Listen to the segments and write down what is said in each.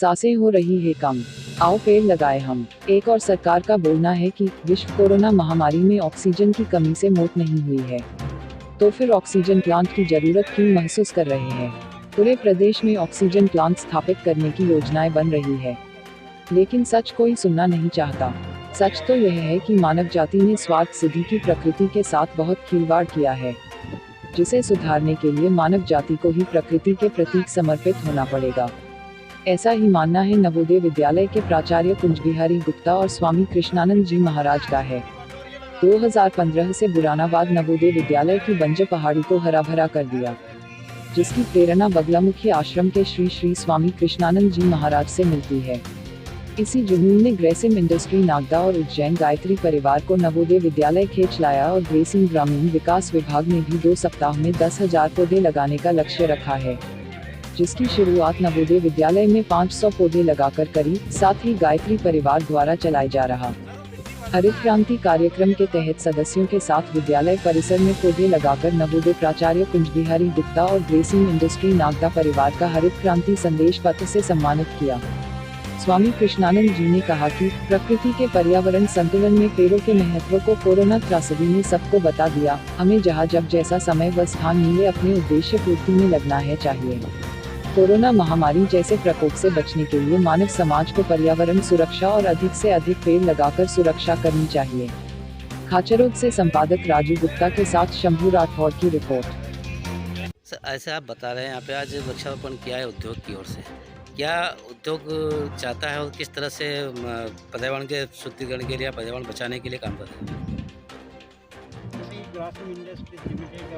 सांसें हो रही है कम, आओ पेड़ लगाए हम। एक और सरकार का बोलना है कि विश्व कोरोना महामारी में ऑक्सीजन की कमी से मौत नहीं हुई है, तो फिर ऑक्सीजन प्लांट की जरूरत क्यों महसूस कर रहे हैं। पूरे प्रदेश में ऑक्सीजन प्लांट स्थापित करने की योजनाएं बन रही है, लेकिन सच कोई सुनना नहीं चाहता। सच तो यह है कि मानव जाति ने स्वार्थ सिद्धि की प्रकृति के साथ बहुत खिलवाड़ किया है, जिसे सुधारने के लिए मानव जाति को ही प्रकृति के प्रति समर्पित होना पड़ेगा। ऐसा ही मानना है नवोदय विद्यालय के प्राचार्य कुंजबिहारी गुप्ता और स्वामी कृष्णानंद जी महाराज का है। 2015 से बुरानाबाद नवोदय विद्यालय की बंजर पहाड़ी को हरा भरा कर दिया, जिसकी प्रेरणा बगलामुखी आश्रम के श्री श्री स्वामी कृष्णानंद जी महाराज से मिलती है। इसी जुनून ने ग्रेसिम इंडस्ट्री नागदा और उज्जैन गायत्री परिवार को नवोदय विद्यालय खींच लाया और ग्रेसिम ग्रामीण विकास विभाग ने भी 2 सप्ताह में 10,000 पौधे लगाने का लक्ष्य रखा है, जिसकी शुरुआत नवोदय विद्यालय में 500 पौधे लगाकर करी। साथ ही गायत्री परिवार द्वारा चलाए जा रहा हरित क्रांति कार्यक्रम के तहत सदस्यों के साथ विद्यालय परिसर में पौधे लगाकर नवोदय प्राचार्य कुंजबिहारी गुप्ता और ग्रेसिम इंडस्ट्री नागदा परिवार का हरित क्रांति संदेश पत्र से सम्मानित किया। स्वामी कृष्णानंद जी ने कहा कि प्रकृति के पर्यावरण संतुलन में पेड़ों के महत्व को कोरोना त्रासदी ने सबको बता दिया। हमें जहाँ जब जैसा समय व स्थान मिले अपने उद्देश्य पूर्ति में लगना है चाहिए। कोरोना महामारी जैसे प्रकोप से बचने के लिए मानव समाज को पर्यावरण सुरक्षा और अधिक से अधिक पेड़ लगाकर सुरक्षा करनी चाहिए। खाचरोद से संपादक राजू गुप्ता के साथ शंभू राठौड़ की रिपोर्ट। ऐसे आप बता रहे हैं यहाँ पे आज वृक्षारोपण किया है उद्योग की ओर से, क्या उद्योग चाहता है और किस तरह से पर्यावरण के शुद्धिकरण के लिए, पर्यावरण बचाने के लिए काम कर रहे हैं? ग्रासिम इंडस्ट्रीज लिमिटेड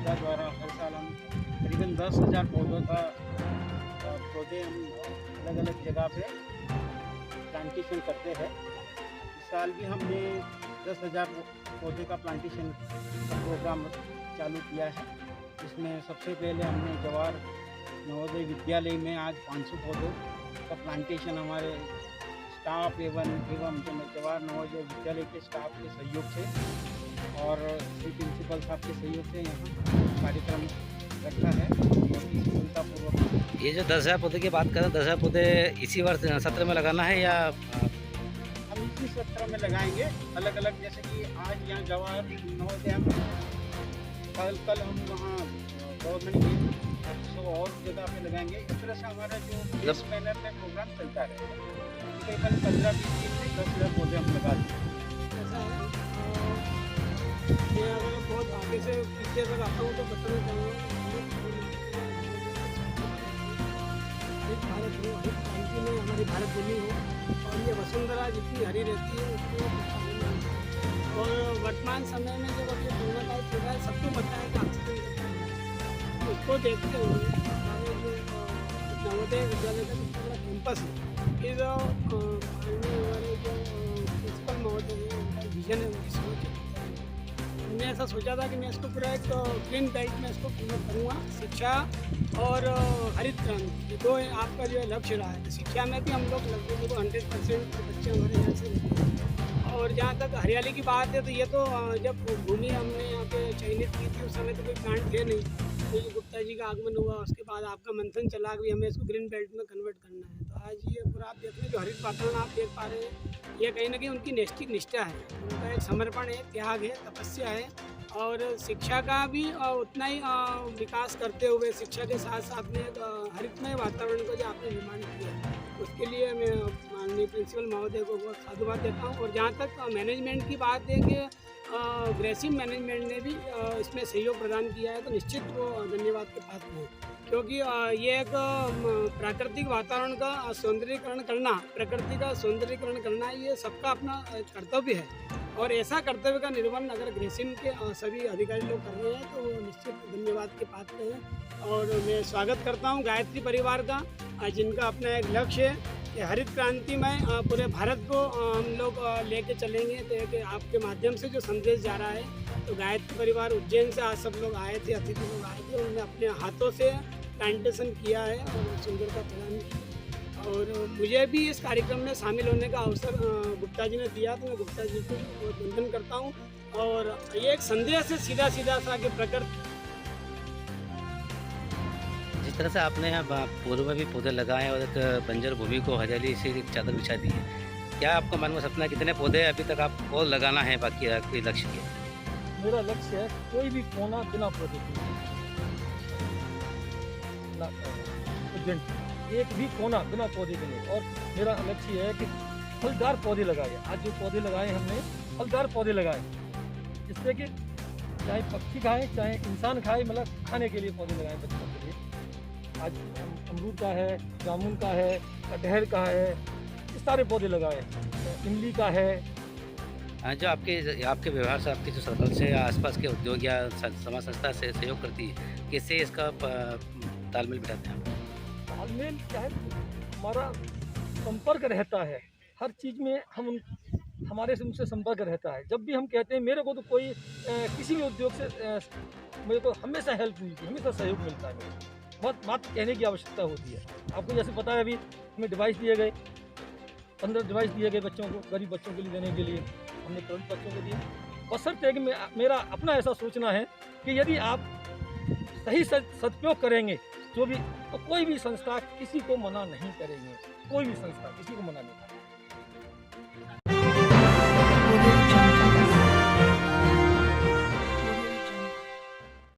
द्वारा हर साल हम करीबन 10,000 पौधों का पौधे हम अलग अलग जगह पे प्लांटेशन करते हैं। इस साल भी हमने 10,000 पौधे का प्लांटेशन का प्रोग्राम चालू किया है, जिसमें सबसे पहले हमने जवाहर नवोदय विद्यालय में आज 500 पौधों का प्लांटेशन हमारे स्टाफ एवं जवाहर नवोदय विद्यालय के स्टाफ के सहयोग से और श्री प्रिंसिपल साहब के सहयोग से यहाँ कार्यक्रम रखा है सफलतापूर्वक। ये जो 10,000 पौधे की बात करें, 10,000 पौधे इसी वर्ष सत्र में लगाना है या हम इसी सत्र में लगाएंगे अलग अलग, जैसे कि आज यहाँ जवाहर नवोदय हम कल हम वहाँ गवर्नमेंट के और जगह पे लगाएंगे। इस तरह से हमारा जो इस मैनर में प्रोग्राम चलता रहेगा। तकरीबन 15-20 दिन में 10,000 पौधे हम लगा देंगे। मैं अगर बहुत आगे से पीछे अगर आता हूँ तो बताना चाहूँगा हरित भारत हो, हरित क्रांति में हमारी भारत भूमि हो और ये वसुंधरा जितनी हरी रहती है उसको। और वर्तमान समय में जब अभी कोरोना काल चल रहा है, सबको पता है कि ऑक्सीजन उसको देखते हुए हमारे जो नवोदय विद्यालय का जो पूरा कैंपस है, ये जो हमारे जो प्रिंसिपल महोदय है उनका विजन है, उनकी सोच है। हमने ऐसा सोचा था कि मैं इसको पूरा एक ग्रीन बेल्ट में इसको प्रमोट करूँगा। शिक्षा और हरित क्रांति ये दो आपका जो है लक्ष्य रहा है। शिक्षा में भी हम लोग लगभग 100% बच्चे हमारे यहाँ से रहते हैं। और जहाँ तक हरियाली की बात है तो ये तो जब भूमि हमने यहाँ पे चयनित की थी उस समय तो कोई प्लांट थे नहीं, तो गुप्ता जी का आगमन हुआ, उसके बाद आपका मंथन चला कि हमें इसको ग्रीन बेल्ट में कन्वर्ट करना है। तो आज ये पूरा आप देख रहे हैं जो हरित वातावरण आप देख पा रहे हैं, ये कहीं ना कहीं उनकी नैतिक निष्ठा है, उनका एक समर्पण है, त्याग है, तपस्या है। और शिक्षा का भी उतना ही विकास करते हुए शिक्षा के साथ साथ में हरितमय वातावरण का जो आपने निर्माण किया, उसके लिए मैं माननीय प्रिंसिपल महोदय को बहुत साधुवाद देता हूँ। और जहाँ तक मैनेजमेंट की बात है कि ग्रेसिम मैनेजमेंट ने भी इसमें सहयोग प्रदान किया है, तो निश्चित वो धन्यवाद के पात्र हैं, क्योंकि ये एक प्राकृतिक वातावरण का सौंदर्यीकरण करना, प्रकृति का सौंदर्यीकरण करना, ये सबका अपना कर्तव्य है। और ऐसा कर्तव्य का निर्वहन अगर ग्रेसिम के सभी अधिकारी लोग कर रहे हैं तो वो निश्चित धन्यवाद के पात्र हैं। और मैं स्वागत करता हूँ गायत्री परिवार का, जिनका अपना एक लक्ष्य है कि हरित क्रांति में पूरे भारत को हम लोग लेके चलेंगे। तो एक आपके माध्यम से जो संदेश जा रहा है, तो गायत्री परिवार उज्जैन से आज सब लोग आए थे, अतिथि लोग आए थे, उन्होंने अपने हाथों से प्लांटेशन किया है और सुंदरता प्रदान की। और मुझे भी इस कार्यक्रम में शामिल होने का अवसर गुप्ता जी ने दिया, तो मैं गुप्ता जी को बहुत वंदन करता हूँ। और ये एक संदेश है सीधा सीधा सा कि प्रकृति। जी जिस तरह से आपने यहाँ पूर्व में भी पौधे लगाए और एक बंजर भूमि को हरियाली से एक चादर बिछा दी है, क्या आपका मन में सपना है, कितने पौधे अभी तक आपको लगाना है बाकी है, कोई लक्ष्य के? मेरा लक्ष्य है कोई भी कोना बिना पौधे के ना urgent, एक भी कोना बिना पौधे के नहीं। और मेरा लक्ष्य है कि फलदार पौधे लगाए। आज जो पौधे लगाए हमने, फलदार पौधे लगाए, जिससे कि चाहे पक्षी खाए चाहे इंसान खाए, मतलब खाने के लिए पौधे लगाए बच्चों के लिए। आज अमरूद का है, जामुन का है, कटहल का है, इस सारे पौधे लगाए, इमली का है। जो आपके व्यवहार से, आपके जो सर्कल से या आसपास के उद्योग या समाज संस्था से सहयोग करती है, कैसे इसका तालमेल बिठाते हैं आप? तालमेल क्या है, हमारा संपर्क रहता है हर चीज़ में, हमारे से उनसे संपर्क रहता है। जब भी हम कहते हैं, मेरे को तो कोई किसी भी उद्योग से मेरे को हमेशा हेल्प मिलती है, हमेशा सहयोग मिलता है। मेरे को बहुत मात्र कहने की आवश्यकता होती है। आपको जैसे पता है, अभी हमें डिवाइस दिए गए, 15 डिवाइस दिए गए बच्चों को, गरीब बच्चों के लिए देने के लिए हमने तुरंत बच्चों को दिए। बशर्ते कि मेरा अपना ऐसा सोचना है कि यदि आप सही सदुपयोग करेंगे जो भी, तो कोई भी संस्था किसी को मना नहीं करेंगे, कोई भी संस्था किसी को मना नहीं करेगी।